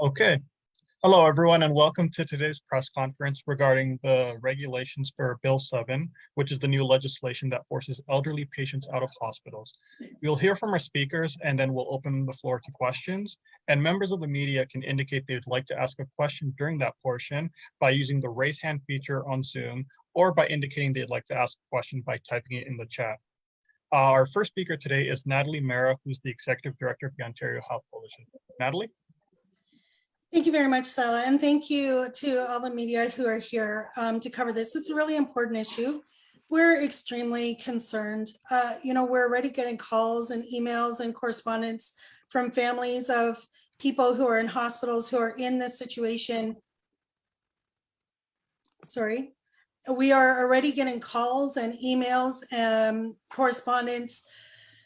Okay. Hello, everyone, and welcome to today's press conference regarding the regulations for Bill 7, which is the new legislation that forces elderly patients out of hospitals. We'll hear from our speakers, and then we'll open the floor to questions. And members of the media can indicate they'd like to ask a question during that portion by using the raise hand feature on Zoom, or by indicating they'd like to ask a question by typing it in the chat. Our first speaker today is Natalie Mera, who's the Executive Director of the Ontario Health Coalition. Natalie? Thank you very much, Sala, and thank you to all the media who are here to cover this. It's a really important issue. We're extremely concerned. We're already getting calls and emails and correspondence from families of people who are in hospitals who are in this situation. Sorry. We are already getting calls and emails and correspondence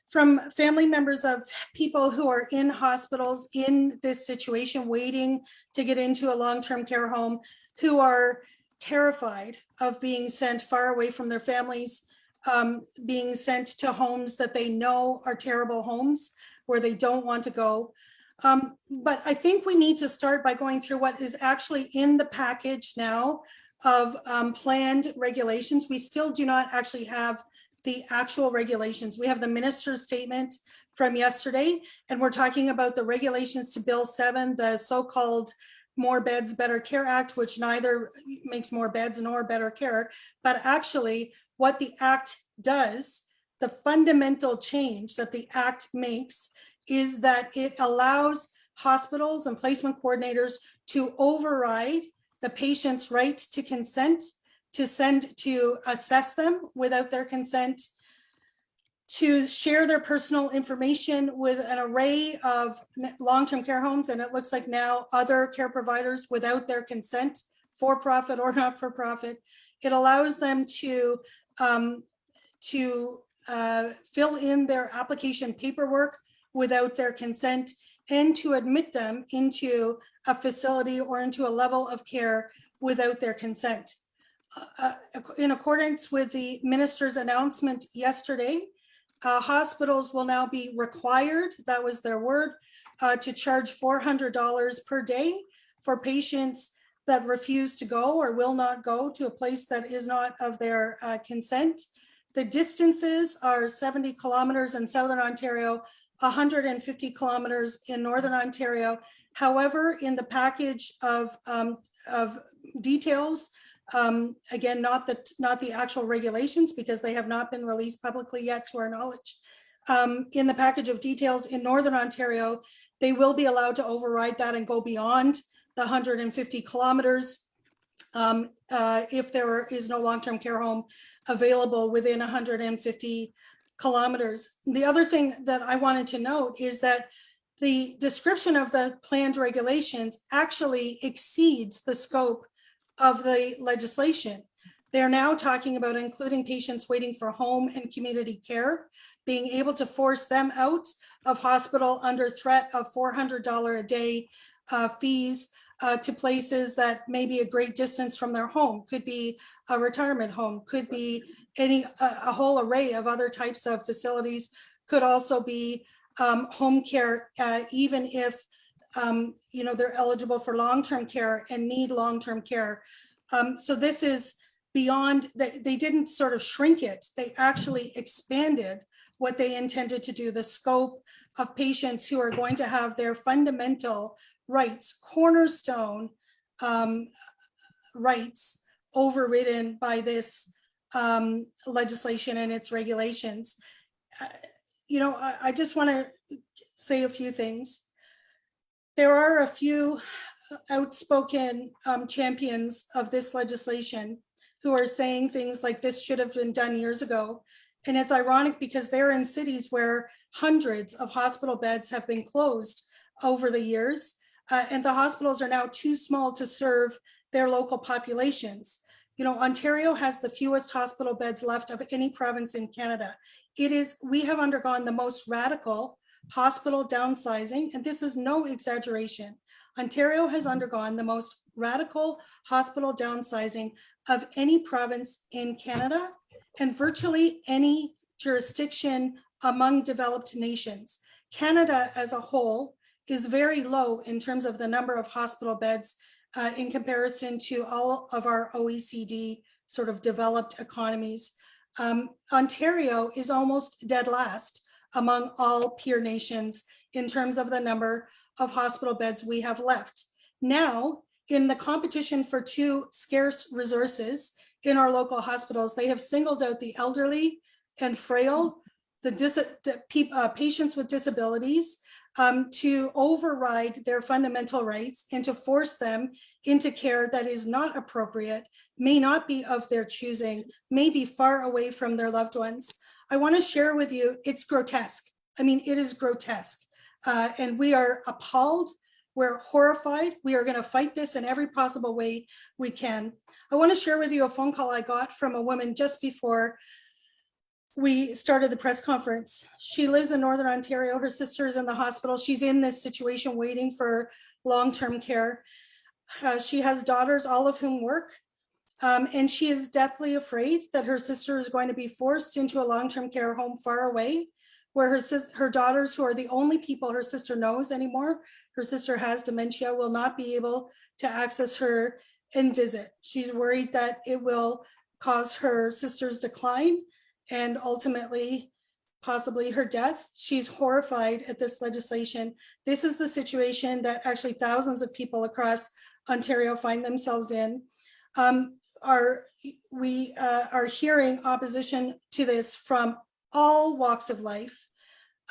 from family members of people who are in hospitals in this situation, waiting to get into a long-term care home, who are terrified of being sent far away from their families, being sent to homes that they know are terrible homes where they don't want to go. But I think we need to start by going through what is actually in the package now of planned regulations. We still do not actually have the actual regulations. We have the minister's statement from yesterday, and we're talking about the regulations to Bill 7, the so-called More Beds, Better Care Act, which neither makes more beds nor better care, but actually what the act does, the fundamental change that the act makes is that it allows hospitals and placement coordinators to override the patient's right to consent, to assess them without their consent, to share their personal information with an array of long-term care homes, and it looks like now other care providers without their consent, for-profit or not-for-profit. It allows them to fill in their application paperwork without their consent, and to admit them into a facility or into a level of care without their consent. In accordance with the minister's announcement yesterday, hospitals will now be required, that was their word, to charge $400 per day for patients that refuse to go or will not go to a place that is not of their consent. The distances are 70 kilometers in Southern Ontario, 150 kilometers in Northern Ontario. However, in the package of details, again, not the actual regulations, because they have not been released publicly yet to our knowledge. In the package of details in Northern Ontario, they will be allowed to override that and go beyond the 150 kilometers if there is no long-term care home available within 150 kilometers. The other thing that I wanted to note is that the description of the planned regulations actually exceeds the scope of the legislation. They're now talking about including patients waiting for home and community care, being able to force them out of hospital under threat of $400 a day fees to places that may be a great distance from their home, could be a retirement home, could be a whole array of other types of facilities, could also be home care, even if they're eligible for long-term care and need long-term care. So this is beyond, they didn't sort of shrink it, they actually expanded what they intended to do, the scope of patients who are going to have their fundamental rights, cornerstone rights, overridden by this legislation and its regulations. I just want to say a few things. There are a few outspoken champions of this legislation who are saying things like this should have been done years ago. And it's ironic because they're in cities where hundreds of hospital beds have been closed over the years. And the hospitals are now too small to serve their local populations. Ontario has the fewest hospital beds left of any province in Canada. We have undergone the most radical hospital downsizing, and this is no exaggeration. Ontario has undergone the most radical hospital downsizing of any province in Canada and virtually any jurisdiction among developed nations. Canada as a whole is very low in terms of the number of hospital beds in comparison to all of our OECD sort of developed economies. Ontario is almost dead last among all peer nations in terms of the number of hospital beds we have left. Now, in the competition for two scarce resources in our local hospitals, they have singled out the elderly and frail, patients with disabilities, to override their fundamental rights and to force them into care that is not appropriate, may not be of their choosing, may be far away from their loved ones. I want to share with you, it's grotesque. I mean, it is grotesque. And we are appalled. We're horrified. We are going to fight this in every possible way we can. I want to share with you a phone call I got from a woman just before we started the press conference. She lives in Northern Ontario. Her sister is in the hospital. She's in this situation waiting for long-term care. She has daughters, all of whom work. And she is deathly afraid that her sister is going to be forced into a long-term care home far away, where her daughters, who are the only people her sister knows anymore, her sister has dementia, will not be able to access her and visit. She's worried that it will cause her sister's decline and ultimately possibly her death. She's horrified at this legislation. This is the situation that actually thousands of people across Ontario find themselves in. We are hearing opposition to this from all walks of life.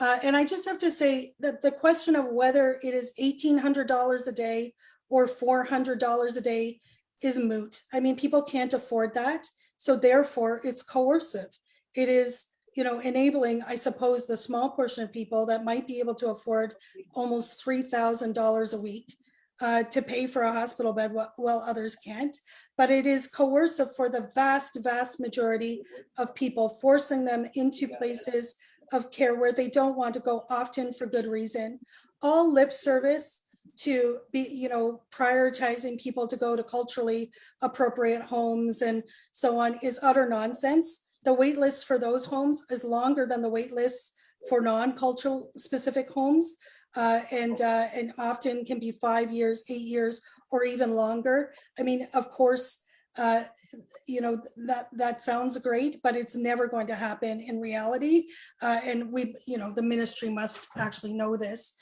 And I just have to say that the question of whether it is $1,800 a day or $400 a day is moot. I mean, people can't afford that. So therefore it's coercive. It is, enabling, I suppose, the small portion of people that might be able to afford almost $3,000 a week to pay for a hospital bed while others can't. But it is coercive for the vast, vast majority of people, forcing them into places of care where they don't want to go, often for good reason. All lip service to be, prioritizing people to go to culturally appropriate homes and so on is utter nonsense. The wait list for those homes is longer than the wait lists for non-cultural specific homes, and often can be 5 years, 8 years, or even longer. I mean, of course, that sounds great, but it's never going to happen in reality. And the ministry must actually know this.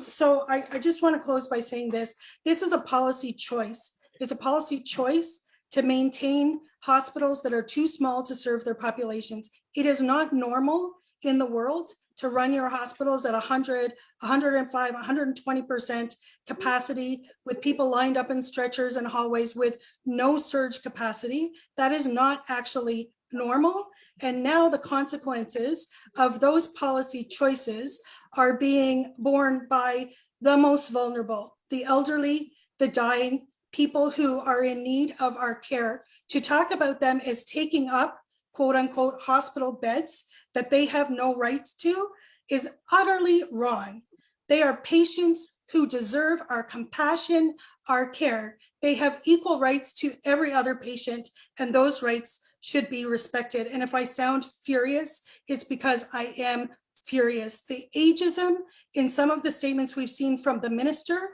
So I just want to close by saying this is a policy choice. It's a policy choice to maintain hospitals that are too small to serve their populations. It is not normal in the world to run your hospitals at 100, 105, 120% capacity with people lined up in stretchers and hallways with no surge capacity. That is not actually normal. And now the consequences of those policy choices are being borne by the most vulnerable, the elderly, the dying, people who are in need of our care. To talk about them as taking up quote unquote hospital beds that they have no right to is utterly wrong. They are patients who deserve our compassion, our care. They have equal rights to every other patient, and those rights should be respected. And if I sound furious, it's because I am furious. The ageism in some of the statements we've seen from the minister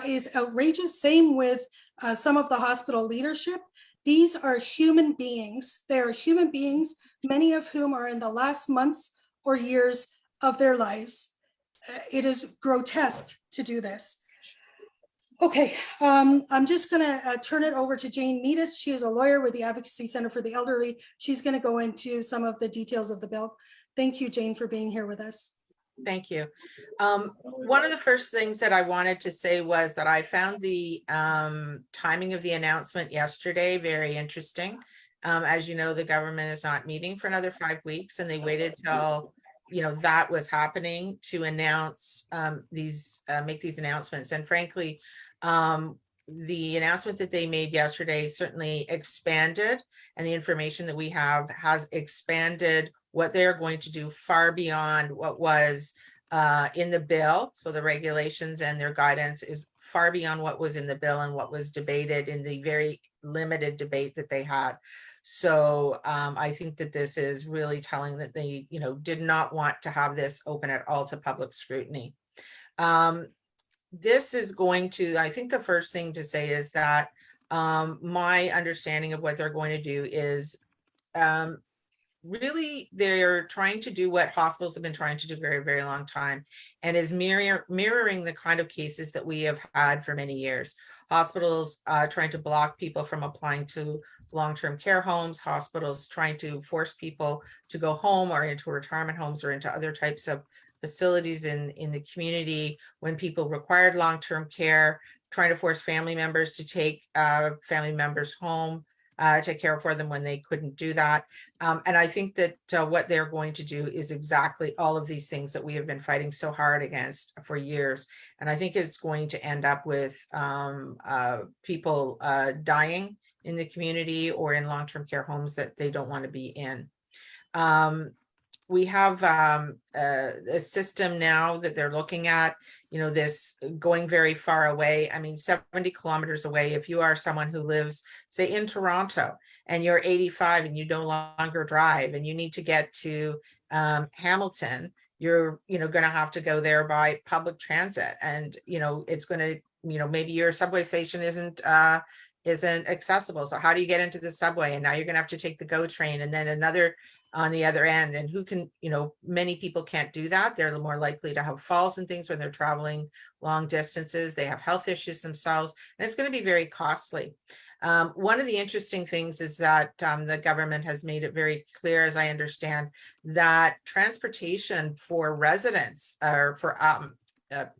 is outrageous. Same with some of the hospital leadership. These are human beings. They are human beings, many of whom are in the last months or years of their lives. It is grotesque to do this. Okay, I'm just gonna turn it over to Jane Meadis. She is a lawyer with the Advocacy Center for the Elderly. She's gonna go into some of the details of the bill. Thank you, Jane, for being here with us. Thank you. One of the first things that I wanted to say was that I found the timing of the announcement yesterday very interesting. As you know, the government is not meeting for another 5 weeks, and they waited till that was happening to announce make these announcements. And frankly, the announcement that they made yesterday certainly expanded, and the information that we have has expanded what they're going to do far beyond what was in the bill. So the regulations and their guidance is far beyond what was in the bill and what was debated in the very limited debate that they had. So I think that this is really telling that they, did not want to have this open at all to public scrutiny. This is going to, I think the first thing to say is that my understanding of what they're going to do is really they're trying to do what hospitals have been trying to do very, very long time, and is mirroring the kind of cases that we have had for many years. Hospitals trying to block people from applying to long-term care homes, hospitals trying to force people to go home or into retirement homes or into other types of facilities in the community when people required long-term care, trying to force family members to take family members home to care for them when they couldn't do that. And I think that what they're going to do is exactly all of these things that we have been fighting so hard against for years. And I think it's going to end up with people dying in the community or in long-term care homes that they don't want to be in. We have a system now that they're looking at, this going very far away. I mean, 70 kilometers away, if you are someone who lives, say, in Toronto, and you're 85 and you no longer drive and you need to get to Hamilton, you're, going to have to go there by public transit. And, it's going to, maybe your subway station isn't accessible. So how do you get into the subway? And now you're going to have to take the GO train and then another on the other end. And who can, many people can't do that. They're more likely to have falls and things when they're traveling long distances. They have health issues themselves, and it's going to be very costly. One of the interesting things is that the government has made it very clear, as I understand, that transportation for residents or for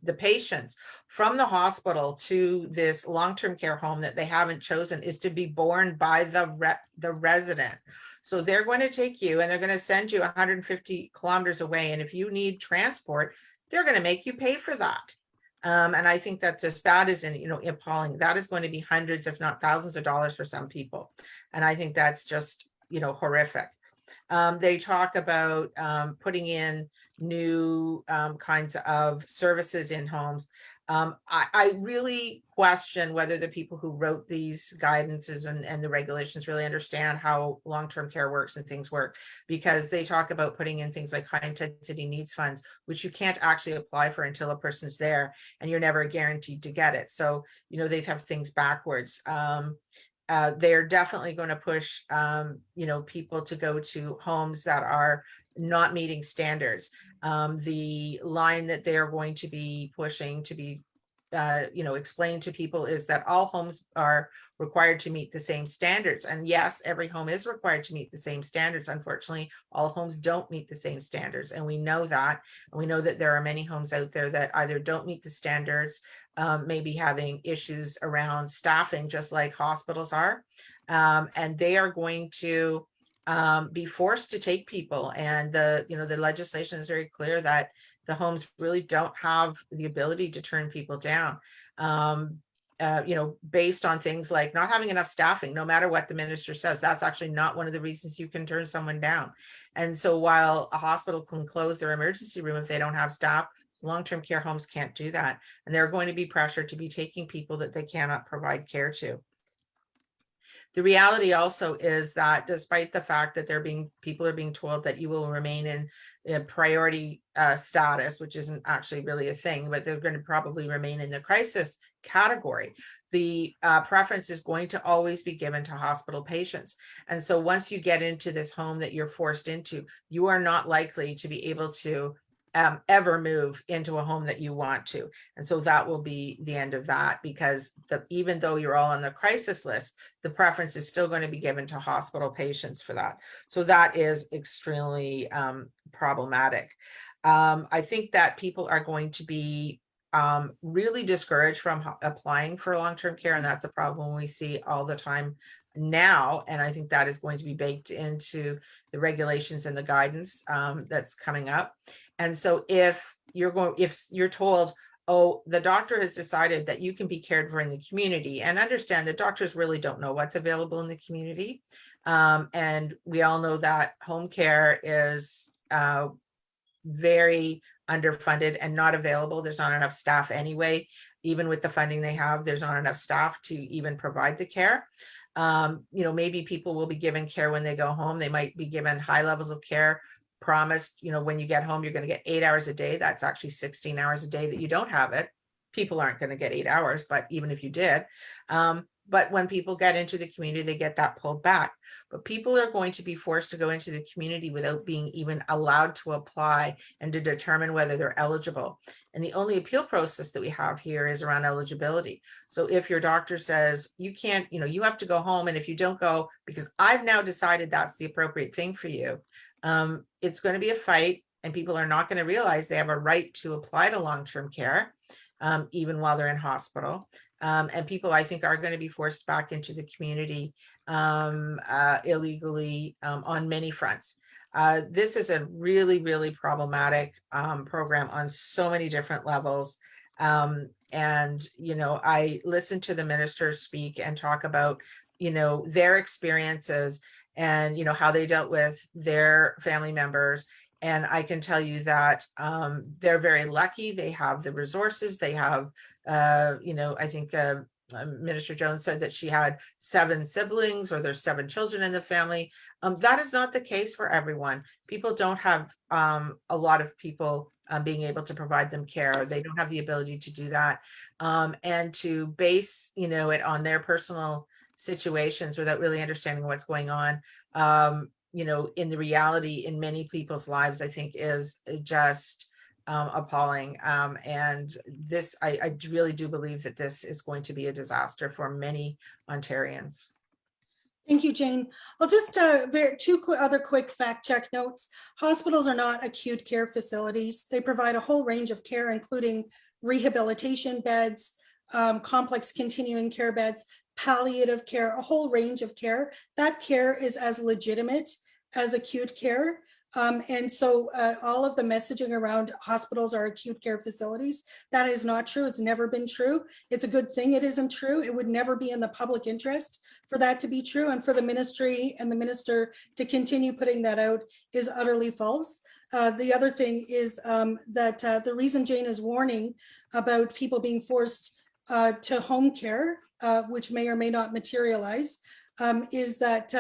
the patients from the hospital to this long-term care home that they haven't chosen is to be borne by the resident. So they're going to take you and they're going to send you 150 kilometers away. And if you need transport, they're going to make you pay for that. And I think that that is, appalling. That is going to be hundreds, if not thousands of dollars for some people. And I think that's just, horrific. They talk about putting in new kinds of services in homes. I really question whether the people who wrote these guidances and the regulations really understand how long-term care works and things work, because they talk about putting in things like high intensity needs funds, which you can't actually apply for until a person's there, and you're never guaranteed to get it. So, they have things backwards. They're definitely going to push, people to go to homes that are not meeting standards. The line that they are going to be pushing to be, explained to people is that all homes are required to meet the same standards. And yes, every home is required to meet the same standards. Unfortunately, all homes don't meet the same standards. And we know that. And we know that there are many homes out there that either don't meet the standards, maybe having issues around staffing, just like hospitals are. And they are going to be forced to take people. And the legislation is very clear that the homes really don't have the ability to turn people down, based on things like not having enough staffing. No matter what the minister says, that's actually not one of the reasons you can turn someone down. And so while a hospital can close their emergency room if they don't have staff, long-term care homes can't do that. And they're going to be pressured to be taking people that they cannot provide care to. The reality also is that despite the fact that people are being told that you will remain in priority status, which isn't actually really a thing, but they're going to probably remain in the crisis category, the preference is going to always be given to hospital patients. And so once you get into this home that you're forced into, you are not likely to be able to ever move into a home that you want to. And so that will be the end of that, because even though you're all on the crisis list, the preference is still going to be given to hospital patients for that. So that is extremely problematic. I think that people are going to be really discouraged from applying for long-term care, and that's a problem we see all the time now. And I think that is going to be baked into the regulations and the guidance that's coming up. And so if you're told, oh, the doctor has decided that you can be cared for in the community, and understand that doctors really don't know what's available in the community. And we all know that home care is very underfunded and not available. There's not enough staff anyway. Even with the funding they have, there's not enough staff to even provide the care. Maybe people will be given care when they go home. They might be given high levels of care promised, when you get home, you're going to get 8 hours a day. That's actually 16 hours a day that you don't have it. People aren't going to get 8 hours, but even if you did, but when people get into the community, they get that pulled back. But people are going to be forced to go into the community without being even allowed to apply and to determine whether they're eligible. And the only appeal process that we have here is around eligibility. So if your doctor says you can't, you have to go home, and if you don't go, because I've now decided that's the appropriate thing for you, it's going to be a fight, and people are not going to realize they have a right to apply to long-term care, even while they're in hospital. And people, I think, are going to be forced back into the community illegally on many fronts. This is a really, really problematic program on so many different levels. And, I listened to the ministers speak and talk about, their experiences and, how they dealt with their family members. And I can tell you that they're very lucky. They have the resources. They have, I think Minister Jones said that she had 7 siblings, or there's 7 children in the family. That is not the case for everyone. People don't have a lot of people being able to provide them care. They don't have the ability to do that. And to base, it on their personal situations without really understanding what's going on, in the reality in many people's lives, I think is just appalling. And this, I really do believe that this is going to be a disaster for many Ontarians. Thank you, Jane. I'll just two other quick fact check notes. Hospitals are not acute care facilities. They provide a whole range of care, including rehabilitation beds, complex continuing care beds, palliative care, a whole range of care. That care is as legitimate as acute care. And so all of the messaging around hospitals are acute care facilities, that is not true. It's never been true. It's a good thing it isn't true. It would never be in the public interest for that to be true. And for the ministry and the minister to continue putting that out is utterly false. The other thing is that the reason Jane is warning about people being forced to home care, which may or may not materialize, is that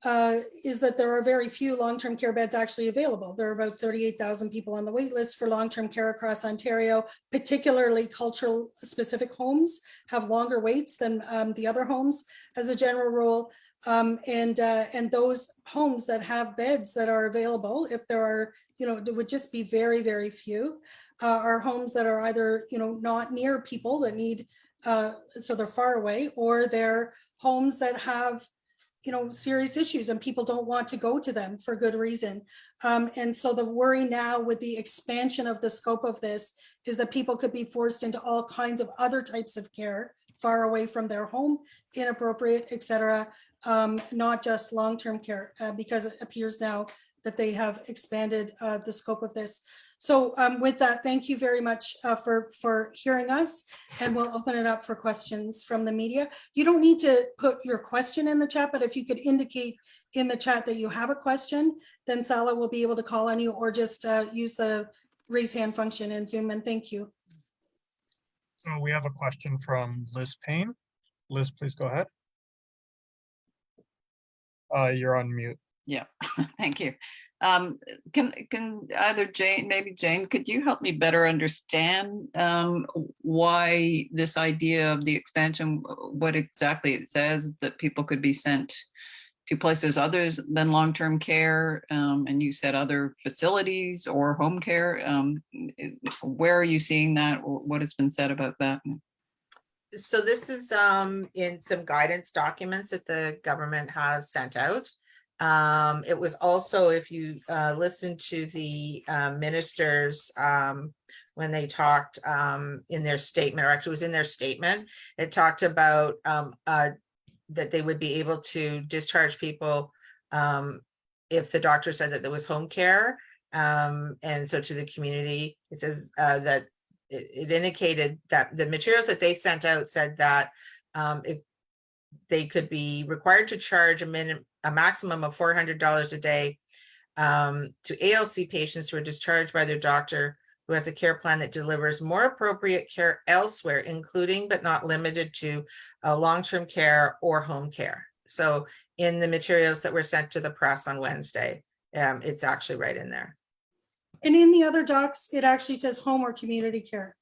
there are very few long-term care beds actually available. There are about 38,000 people on the wait list for long-term care across Ontario. Particularly cultural specific homes have longer waits than the other homes as a general rule. And those homes that have beds that are available, if there are, there would just be very, very few, are homes that are either, not near people that need, so they're far away, or they're homes that have serious issues and people don't want to go to them for good reason. And so the worry now with the expansion of the scope of this is that people could be forced into all kinds of other types of care far away from their home, inappropriate, etc., not just long-term care, because it appears now that they have expanded the scope of this. So with that, thank you very much for hearing us, and we'll open it up for questions from the media. You don't need to put your question in the chat, but if you could indicate in the chat that you have a question, then Sala will be able to call on you, or just use the raise hand function in Zoom, and thank you. So we have a question from Liz Payne. Liz, please go ahead. You're on mute. Yeah, thank you. Can either Jane, maybe Jane, could you help me better understand why this idea of the expansion, what exactly it says that people could be sent to places others than long-term care, and you said other facilities or home care. Where are you seeing that, or what has been said about that? So this is in some guidance documents that the government has sent out. It was also, if you listen to the ministers when they talked in their statement, or actually it was in their statement, it talked about that they would be able to discharge people if the doctor said that there was home care. And so to the community, it says that it indicated that the materials that they sent out said that they could be required to charge a maximum of $400 a day to ALC patients who are discharged by their doctor who has a care plan that delivers more appropriate care elsewhere, including but not limited to long-term care or home care. So in the materials that were sent to the press on Wednesday, It's actually right in there. And in the other docs, it actually says home or community care.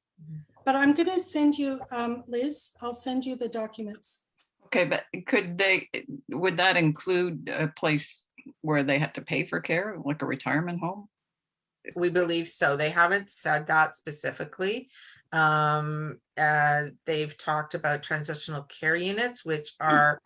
But I'm gonna send you, Liz, I'll send you the documents. Okay, but would that include a place where they have to pay for care, like a retirement home? We believe so. They haven't said that specifically. They've talked about transitional care units, which are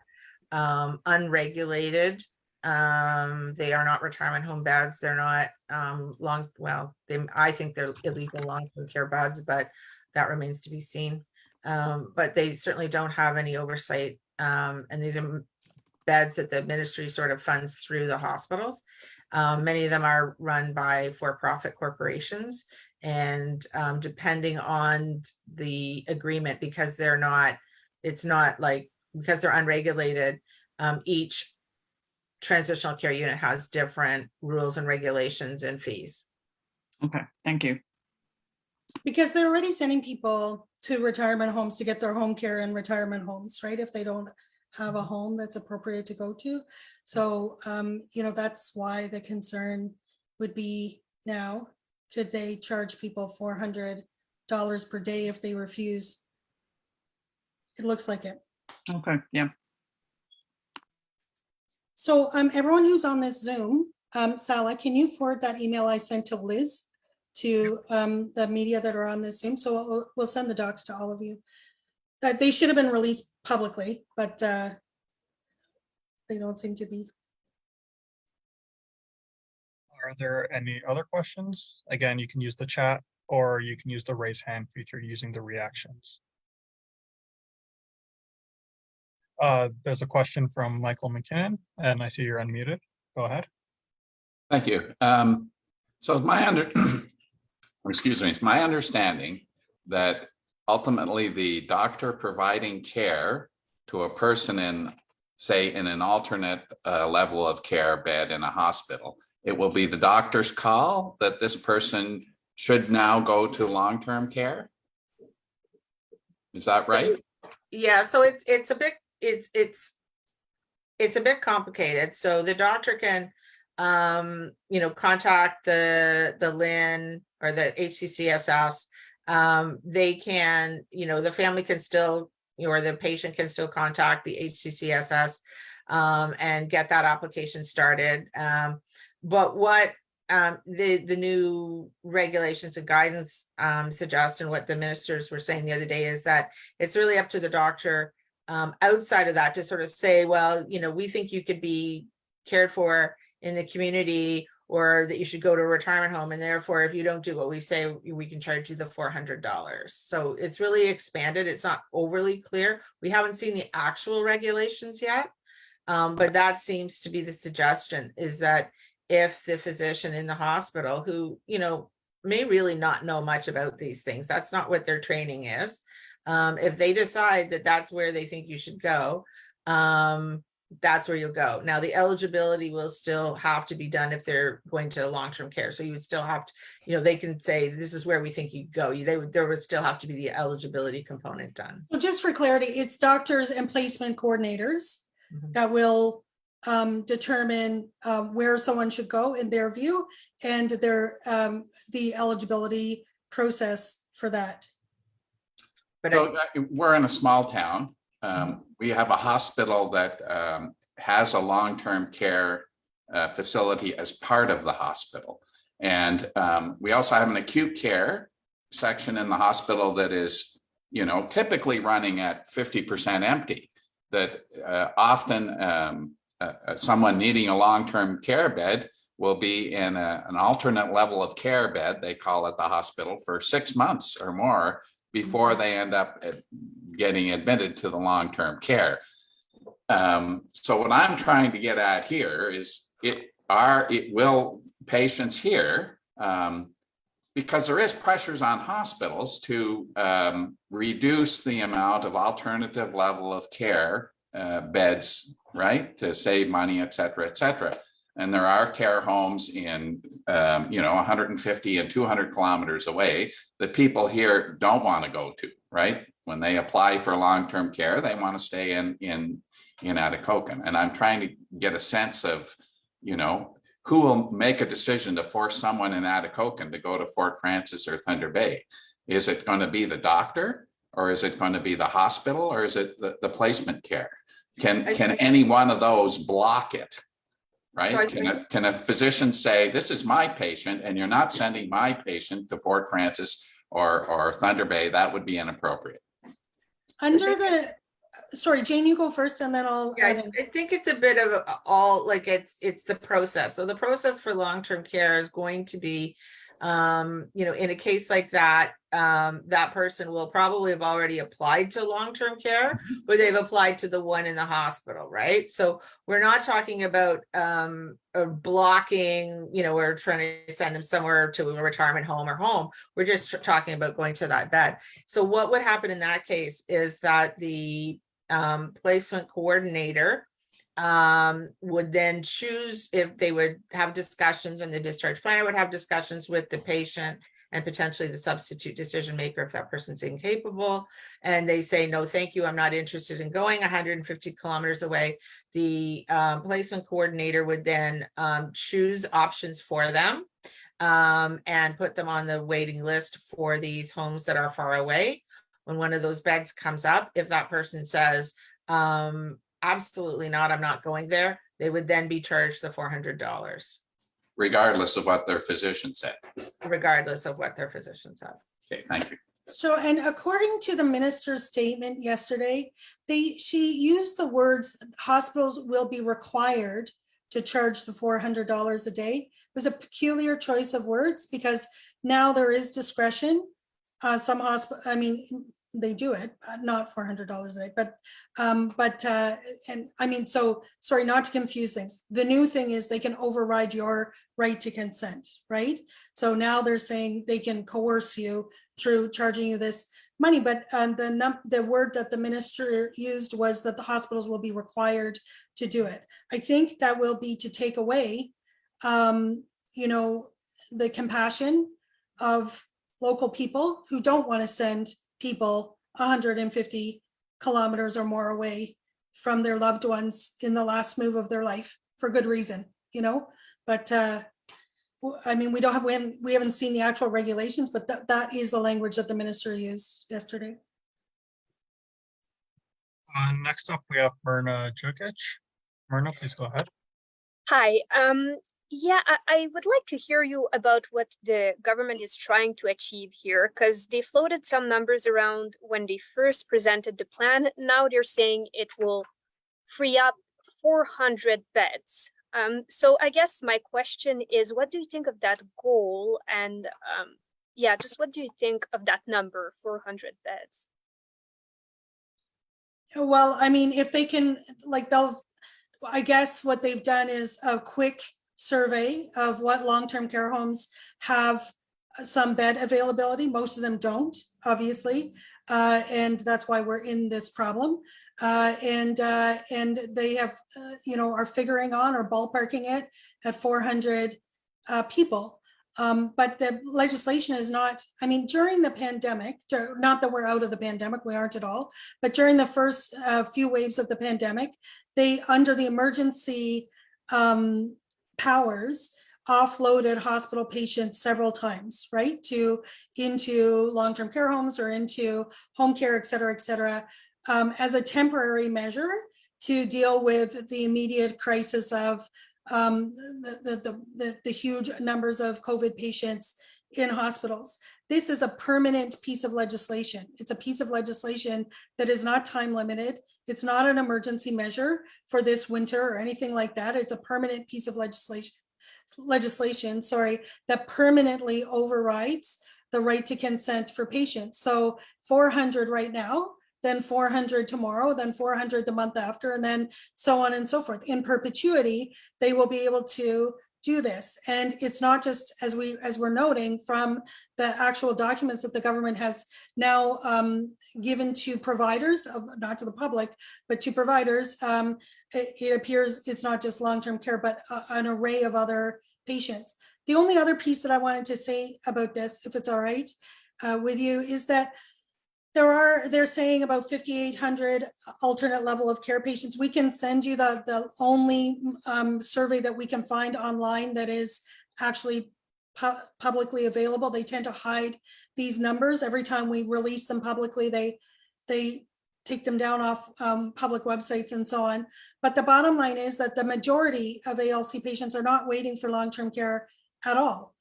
unregulated. They are not retirement home beds. They're not I think they're illegal long-term care beds, but that remains to be seen. But they certainly don't have any oversight. And these are beds that the ministry sort of funds through the hospitals. Many of them are run by for-profit corporations, and depending on the agreement, because they're unregulated, each transitional care unit has different rules and regulations and fees. Okay, thank you. Because they're already sending people to retirement homes to get their home care in retirement homes, right? If they don't have a home that's appropriate to go to. So, that's why the concern would be now, could they charge people $400 per day if they refuse? It looks like it. Okay, yeah. So everyone who's on this Zoom, Sala, can you forward that email I sent to Liz to the media that are on this Zoom? So we'll send the docs to all of you. They should have been released publicly, but they don't seem to be. Are there any other questions? Again, you can use the chat or you can use the raise hand feature using the reactions. There's a question from Michael McKinnon, and I see you're unmuted. Go ahead. Thank you. So it's my understanding that ultimately the doctor providing care to a person in an alternate level of care bed in a hospital, it will be the doctor's call that this person should now go to long-term care. Is that right? Yeah, so it's a bit complicated. So the doctor can contact the LIN or the HCCSS. They can, the family can still, or the patient can still contact the HCCSS and get that application started. But what the new regulations and guidance suggest, and what the ministers were saying the other day, is that it's really up to the doctor outside of that to sort of say, well, we think you could be cared for in the community, or that you should go to a retirement home, and therefore if you don't do what we say, we can charge you the $400. So it's really expanded. It's not overly clear. We haven't seen the actual regulations yet, but that seems to be the suggestion, is that if the physician in the hospital, who may really not know much about these things, that's not what their training is, if they decide that that's where they think you should go, that's where you'll go. Now, the eligibility will still have to be done if they're going to long-term care. So you would still have to, they can say, this is where we think you go. There would still have to be the eligibility component done. Well, just for clarity, it's doctors and placement coordinators that will determine where someone should go in their view, and the eligibility process for that. But So we're in a small town. We have a hospital that has a long-term care facility as part of the hospital. And we also have an acute care section in the hospital that is, typically running at 50% empty. That often someone needing a long-term care bed will be in an alternate level of care bed, they call it the hospital, for 6 months or more before they end up getting admitted to the long-term care. So what I'm trying to get at here is, will patients here, because there is pressures on hospitals to reduce the amount of alternative level of care beds, right, to save money, et cetera, et cetera. And there are care homes in, 150 and 200 kilometers away that people here don't want to go to, right? When they apply for long-term care, they want to stay in Atikokan. And I'm trying to get a sense of, who will make a decision to force someone in Atikokan to go to Fort Frances or Thunder Bay? Is it going to be the doctor, or is it going to be the hospital, or is it the placement care? Can any one of those block it? Right? Can a physician say, this is my patient and you're not sending my patient to Fort Frances or Thunder Bay? That would be inappropriate. Under the, sorry, Jane, you go first and then I'll. Yeah, I think it's a bit of all, like it's the process. So the process for long-term care is going to be, you know, in a case like that, that person will probably have already applied to long-term care, or they've applied to the one in the hospital, right? So we're not talking about blocking, you know, we're trying to send them somewhere to a retirement home or home. We're just talking about going to that bed. So what would happen in that case is that the placement coordinator would then choose if they would have discussions, and the discharge planner would have discussions with the patient and potentially the substitute decision maker if that person's incapable, and they say, no, thank you, I'm not interested in going 150 kilometers away. The placement coordinator would then choose options for them and put them on the waiting list for these homes that are far away. When one of those beds comes up, if that person says, absolutely not, I'm not going there, they would then be charged the $400. Regardless of what their physician said. Regardless of what their physician said. Okay, thank you. So, and according to the minister's statement yesterday, she used the words hospitals will be required to charge the $400 a day. It was a peculiar choice of words because now there is discretion. Some hospital, I mean, they do it, not $400 a day, but and I mean, so sorry, not to confuse things. The new thing is they can override your right to consent, right? So now they're saying they can coerce you through charging you this money, but the word that the minister used was that the hospitals will be required to do it. I think that will be to take away, you know, the compassion of local people who don't want to send people 150 kilometers or more away from their loved ones in the last move of their life for good reason, you know. But I mean, we haven't seen the actual regulations, but that is the language that the minister used yesterday. Next up, we have Myrna Jukic. Myrna, please go ahead. Hi. Yeah, I would like to hear you about what the government is trying to achieve here, because they floated some numbers around when they first presented the plan. Now they're saying it will free up 400 beds. So I guess my question is, what do you think of that goal? And yeah, just what do you think of that number, 400 beds? Well, I mean, if they can, like, I guess what they've done is a quick survey of what long-term care homes have some bed availability. Most of them don't, obviously, and that's why we're in this problem. And they have, you know, are figuring on or ballparking it at 400 people. But the legislation is not, I mean, during the pandemic, not that we're out of the pandemic, we aren't at all, but during the first few waves of the pandemic, they, under the emergency powers, offloaded hospital patients several times, right, into long-term care homes or into home care, et cetera, as a temporary measure to deal with the immediate crisis of the huge numbers of COVID patients in hospitals. This is a permanent piece of legislation. It's a piece of legislation that is not time limited. It's not an emergency measure for this winter or anything like that. It's a permanent piece of legislation, that permanently overrides the right to consent for patients. So 400 right now, then 400 tomorrow, then 400 the month after, and then so on and so forth. In perpetuity, they will be able to do this. And it's not just, as we're noting from the actual documents that the government has now given to providers, not to the public, but to providers, it appears it's not just long-term care, but an array of other patients. The only other piece that I wanted to say about this, if it's all right with you, is that They're saying about 5,800 alternate level of care patients. We can send you the only survey that we can find online that is actually publicly available. They tend to hide these numbers. Every time we release them publicly, they take them down off public websites and so on. But the bottom line is that the majority of ALC patients are not waiting for long-term care at all.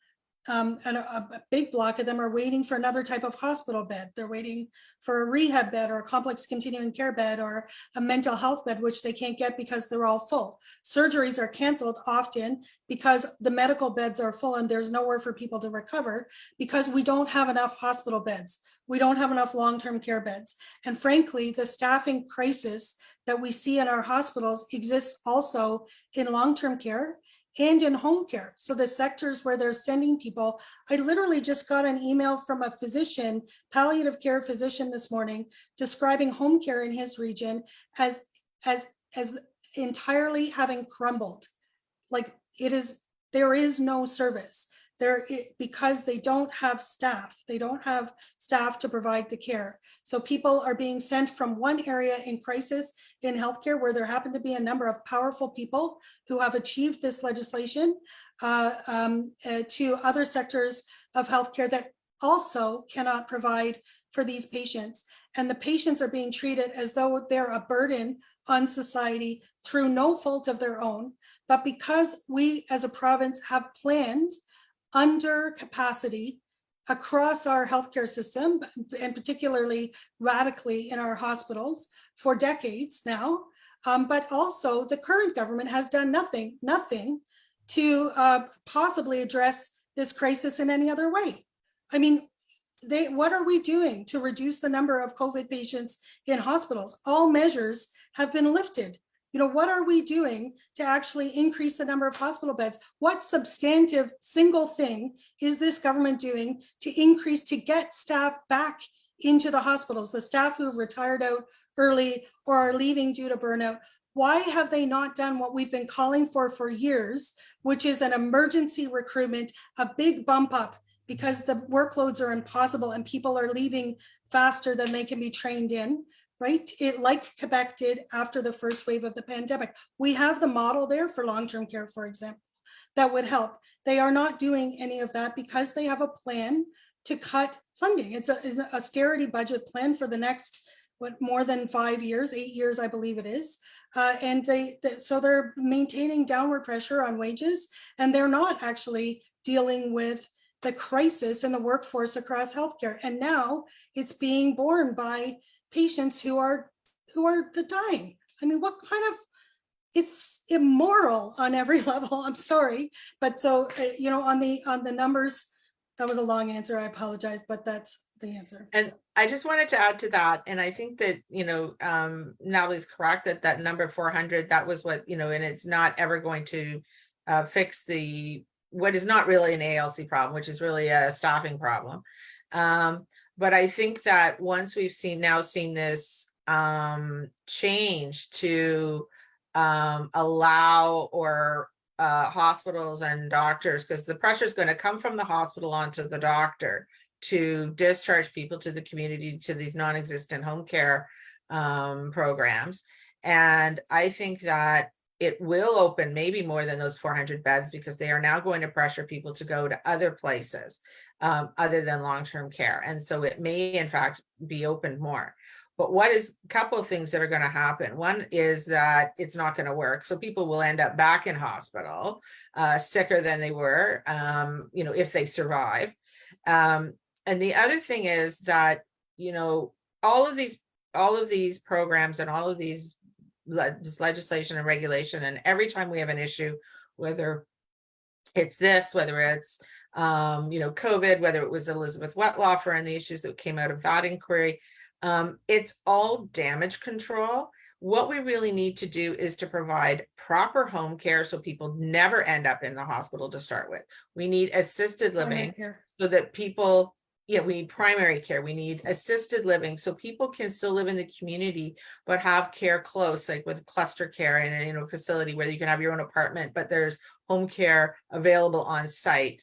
And a big block of them are waiting for another type of hospital bed. They're waiting for a rehab bed or a complex continuing care bed or a mental health bed, which they can't get because they're all full. Surgeries are canceled often because the medical beds are full and there's nowhere for people to recover because we don't have enough hospital beds. We don't have enough long-term care beds. And frankly, the staffing crisis that we see in our hospitals exists also in long-term care and in home care. So the sectors where they're sending people, I literally just got an email from a physician, palliative care physician this morning, describing home care in his region as entirely having crumbled. Like there is no service there because they don't have staff. They don't have staff to provide the care. So people are being sent from one area in crisis in healthcare where there happen to be a number of powerful people who have achieved this legislation to other sectors of healthcare that also cannot provide for these patients. And the patients are being treated as though they're a burden on society through no fault of their own. But because we as a province have planned under capacity across our healthcare system, and particularly radically in our hospitals for decades now, but also the current government has done nothing to possibly address this crisis in any other way. I mean, what are we doing to reduce the number of COVID patients in hospitals? All measures have been lifted. You know, what are we doing to actually increase the number of hospital beds? What substantive single thing is this government doing to get staff back into the hospitals, the staff who've retired out early or are leaving due to burnout? Why have they not done what we've been calling for years, which is an emergency recruitment, a big bump up, because the workloads are impossible and people are leaving faster than they can be trained in? Right? Like Quebec did after the first wave of the pandemic. We have the model there for long-term care, for example, that would help. They are not doing any of that because they have a plan to cut funding. It's an austerity budget plan for the next, more than 5 years, 8 years, I believe it is. And so they're maintaining downward pressure on wages, and they're not actually dealing with the crisis in the workforce across healthcare. And now it's being borne by patients who are dying. I mean, what kind of, it's immoral on every level. I'm sorry, but so you know, on the numbers, that was a long answer. I apologize, but that's the answer. And I just wanted to add to that, and I think that, you know, Natalie's correct that number 400, that was what, you know, and it's not ever going to fix what is not really an ALC problem, which is really a staffing problem. But I think that once we've seen this change to allow hospitals and doctors, because the pressure is going to come from the hospital onto the doctor to discharge people to the community, to these non-existent home care programs. And I think that it will open maybe more than those 400 beds, because they are now going to pressure people to go to other places other than long-term care. And so it may in fact be opened more. But a couple of things that are going to happen. One is that it's not going to work. So people will end up back in hospital, sicker than they were, you know, if they survive. And the other thing is that, you know, all of these programs and all of this legislation and regulation, and every time we have an issue, whether it's whether it's you know, COVID, whether it was Elizabeth Wetlaufer and the issues that came out of that inquiry, it's all damage control. What we really need to do is to provide proper home care so people never end up in the hospital to start with. We need assisted living so that people, we need primary care. We need assisted living so people can still live in the community, but have care close, like with cluster care in a facility where you can have your own apartment, but there's home care available on site.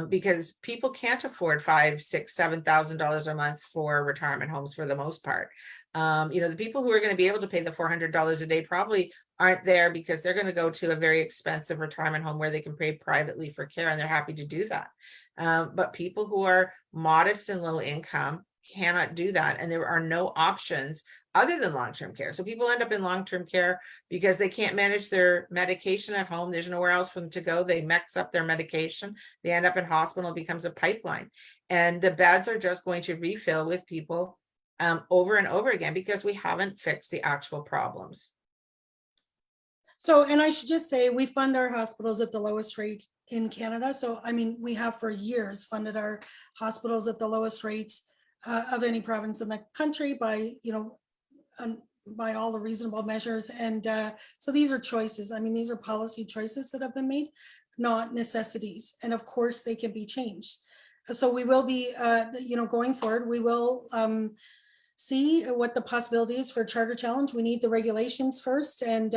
because people can't afford $5,000, $6,000, $7,000 a month for retirement homes for the most part. The people who are going to be able to pay the $400 a day probably aren't there because they're going to go to a very expensive retirement home where they can pay privately for care, and they're happy to do that. But people who are modest and low income cannot do that, and there are no options other than long-term care. So people end up in long-term care because they can't manage their medication at home. There's nowhere else for them to go. They mix up their medication. They end up in hospital. It becomes a pipeline, and the beds are just going to refill with people over and over again because we haven't fixed the actual problems. So, and I should just say, we fund our hospitals at the lowest rate in Canada. So, I mean, we have for years funded our hospitals at the lowest rates of any province in the country by, by all the reasonable measures. And so these are choices. I mean, these are policy choices that have been made, not necessities. And of course, they can be changed. So we will be, going forward, we will see what the possibility is for a charter challenge. We need the regulations first and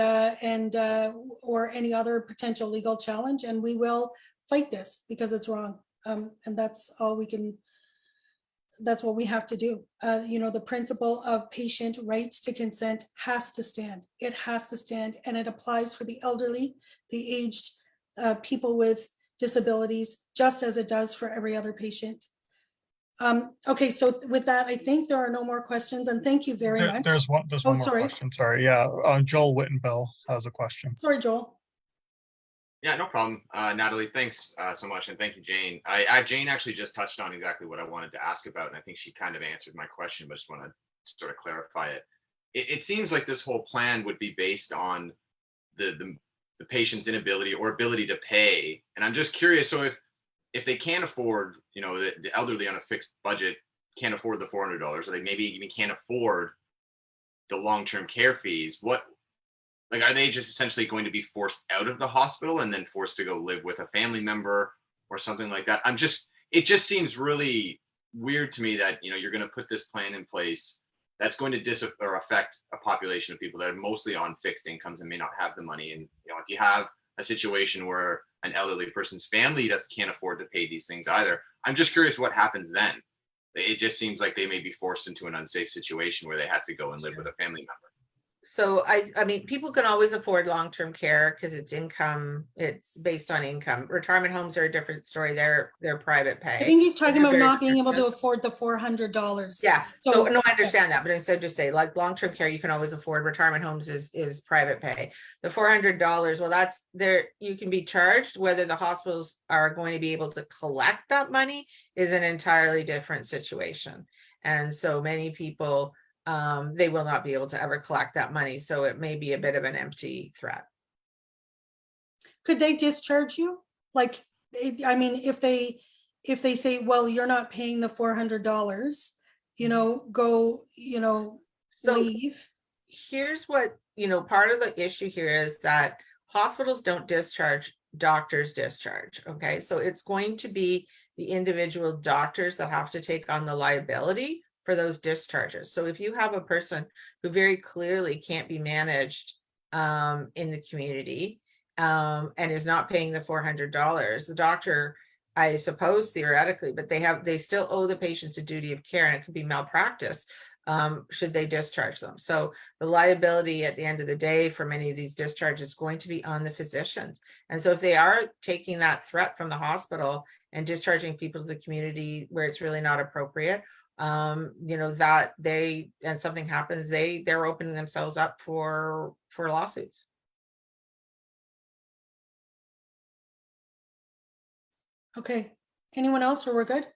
or any other potential legal challenge, and we will fight this because it's wrong. And that's all we can, that's what we have to do. The principle of patient rights to consent has to stand. It has to stand, and it applies for the elderly, the aged, people with disabilities, just as it does for every other patient. Okay, so with that, I think there are no more questions, and thank you very much. There's one Oh, more sorry. question. Sorry. Yeah. Joel Wittenbell has a question. Sorry, Joel. Yeah, no problem. Natalie, thanks so much. And thank you, Jane. Jane actually just touched on exactly what I wanted to ask about. And I think she kind of answered my question, but I just want to sort of clarify it. It seems like this whole plan would be based on the patient's inability or ability to pay. And I'm just curious. So if they can't afford, the elderly on a fixed budget can't afford the $400, or they maybe even can't afford the long-term care fees, are they just essentially going to be forced out of the hospital and then forced to go live with a family member or something like that? It just seems really weird to me that, you're going to put this plan in place that's going to affect a population of people that are mostly on fixed incomes and may not have the money. And, if you have a situation where an elderly person's family can't afford to pay these things either, I'm just curious what happens then. It just seems like they may be forced into an unsafe situation where they have to go and live with a family member. So I mean, people can always afford long-term care because it's income. It's based on income. Retirement homes are a different story. They're private pay. I think he's talking They're about very not being able to expensive. afford the $400. Yeah. So- So no, I understand that, but instead just say like long-term care, you can always afford. Retirement homes is private pay. The $400, well, that's there. You can be charged. Whether the hospitals are going to be able to collect that money is an entirely different situation. And so many people, they will not be able to ever collect that money. So it may be a bit of an empty threat. Could they discharge you? I mean, if they say, well, you're not paying the $400, go, So leave. here's what, part of the issue here is that hospitals don't discharge, doctors discharge. Okay. So it's going to be the individual doctors that have to take on the liability for those discharges. So if you have a person who very clearly can't be managed in the community and is not paying the $400, the doctor, I suppose theoretically, but they still owe the patients a duty of care, and it could be malpractice should they discharge them. So the liability at the end of the day for many of these discharges is going to be on the physicians. And so if they are taking that threat from the hospital and discharging people to the community where it's really not appropriate, that and something happens, they're opening themselves up for lawsuits. Okay. Anyone else, or we're good?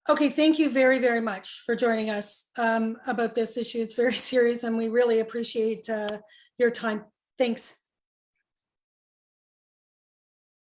Okay, thank you very, very much for joining us about this issue. It's very serious, and we really appreciate your time. Thanks.